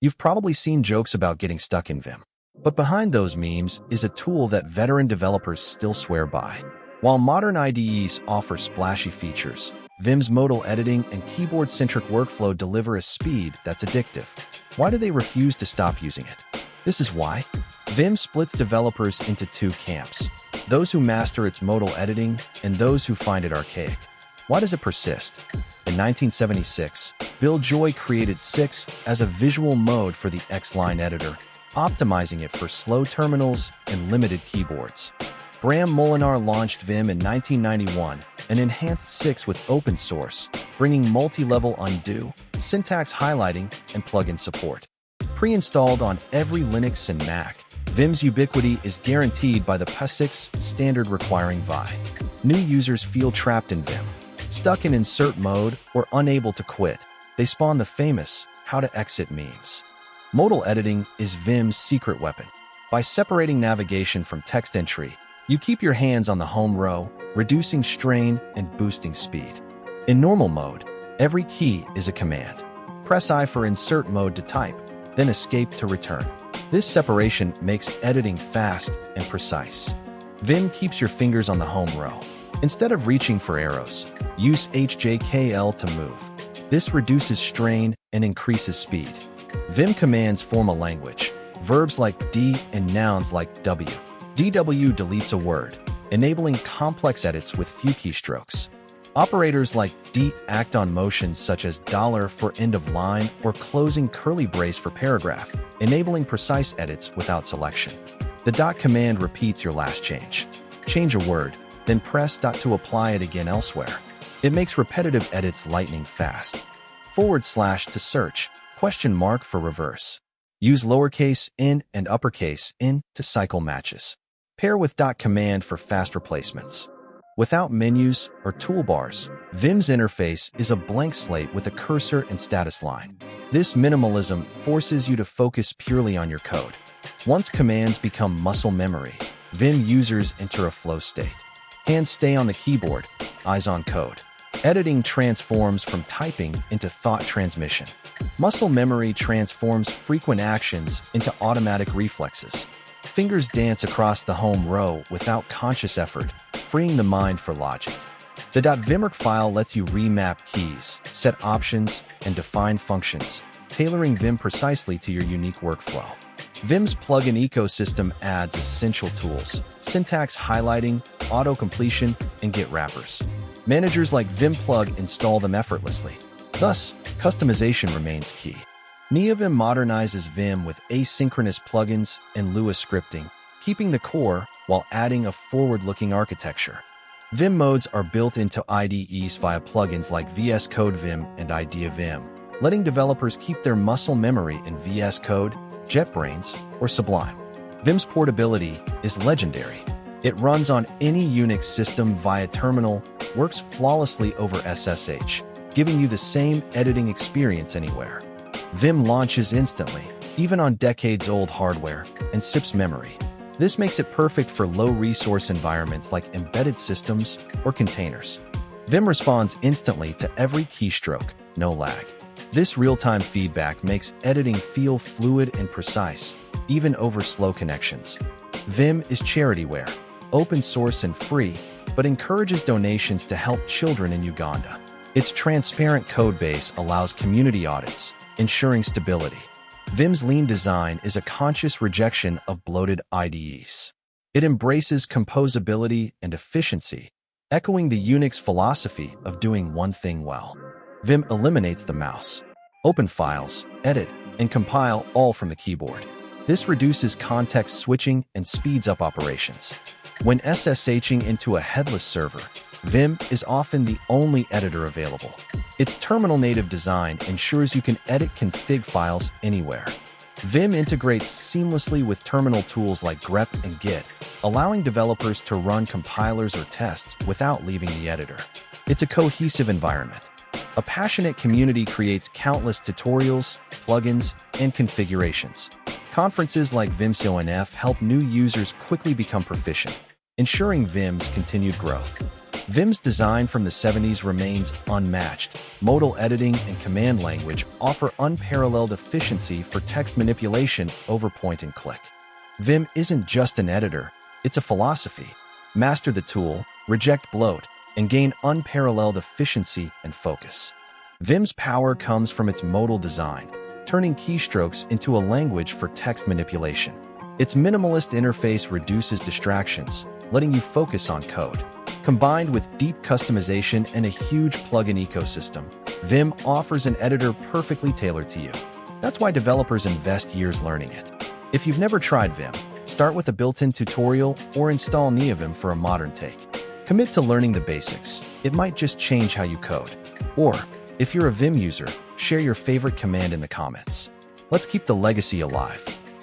You've probably seen jokes about getting stuck in Vim. But behind those memes is a tool that veteran developers still swear by. While modern IDEs offer splashy features, Vim's modal editing and keyboard-centric workflow deliver a speed that's addictive. Why do they refuse to stop using it? This is why. Vim splits developers into two camps: those who master its modal editing and those who find it archaic. Why does it persist? In 1976, Bill Joy created 6 as a visual mode for the X-Line editor, optimizing it for slow terminals and limited keyboards. Bram Molinar launched Vim in 1991 and enhanced 6 with open source, bringing multi-level undo, syntax highlighting, and plugin support. Pre-installed on every Linux and Mac, Vim's ubiquity is guaranteed by the POSIX standard requiring VI. New users feel trapped in Vim, stuck in insert mode, or unable to quit. They spawn the famous "how to exit" memes. Modal editing is Vim's secret weapon. By separating navigation from text entry, you keep your hands on the home row, reducing strain and boosting speed. In normal mode, every key is a command. Press I for insert mode to type, then escape to return. This separation makes editing fast and precise. Vim keeps your fingers on the home row. Instead of reaching for arrows, use HJKL to move. This reduces strain and increases speed. Vim commands form a language, verbs like D and nouns like W. DW deletes a word, enabling complex edits with few keystrokes. Operators like D act on motions such as $ for end of line or closing curly brace for paragraph, enabling precise edits without selection. The dot command repeats your last change. Change a word, then press dot to apply it again elsewhere. It makes repetitive edits lightning fast. / to search, # for reverse. Use lowercase n and uppercase n to cycle matches. Pair with dot command for fast replacements. Without menus or toolbars, Vim's interface is a blank slate with a cursor and status line. This minimalism forces you to focus purely on your code. Once commands become muscle memory, Vim users enter a flow state. Hands stay on the keyboard, eyes on code. Editing transforms from typing into thought transmission. Muscle memory transforms frequent actions into automatic reflexes. Fingers dance across the home row without conscious effort, freeing the mind for logic. The .vimwork file lets you remap keys, set options, and define functions, tailoring Vim precisely to your unique workflow. Vim's plugin ecosystem adds essential tools: syntax highlighting, auto-completion, and Git wrappers. Managers like Vimplug install them effortlessly. Thus, customization remains key. NeoVim modernizes Vim with asynchronous plugins and Lua scripting, keeping the core while adding a forward-looking architecture. Vim modes are built into IDEs via plugins like VS Code Vim and IdeaVim, letting developers keep their muscle memory in VS Code, JetBrains, or Sublime. Vim's portability is legendary. It runs on any Unix system via terminal, works flawlessly over SSH, giving you the same editing experience anywhere. Vim launches instantly, even on decades-old hardware, and sips memory. This makes it perfect for low-resource environments like embedded systems or containers. Vim responds instantly to every keystroke, no lag. This real-time feedback makes editing feel fluid and precise, even over slow connections. Vim is charityware, open source and free, but encourages donations to help children in Uganda. Its transparent codebase allows community audits, ensuring stability. Vim's lean design is a conscious rejection of bloated IDEs. It embraces composability and efficiency, echoing the Unix philosophy of doing one thing well. Vim eliminates the mouse. Open files, edit, and compile all from the keyboard. This reduces context switching and speeds up operations. When SSHing into a headless server, Vim is often the only editor available. Its terminal-native design ensures you can edit config files anywhere. Vim integrates seamlessly with terminal tools like grep and git, allowing developers to run compilers or tests without leaving the editor. It's a cohesive environment. A passionate community creates countless tutorials, plugins, and configurations. Conferences like VimConf help new users quickly become proficient, ensuring Vim's continued growth. Vim's design from the 70s remains unmatched. Modal editing and command language offer unparalleled efficiency for text manipulation over point and click. Vim isn't just an editor, it's a philosophy. Master the tool, reject bloat, and gain unparalleled efficiency and focus. Vim's power comes from its modal design, turning keystrokes into a language for text manipulation. Its minimalist interface reduces distractions, letting you focus on code. Combined with deep customization and a huge plugin ecosystem, Vim offers an editor perfectly tailored to you. That's why developers invest years learning it. If you've never tried Vim, start with a built-in tutorial or install NeoVim for a modern take. Commit to learning the basics. It might just change how you code. Or, if you're a Vim user, share your favorite command in the comments. Let's keep the legacy alive.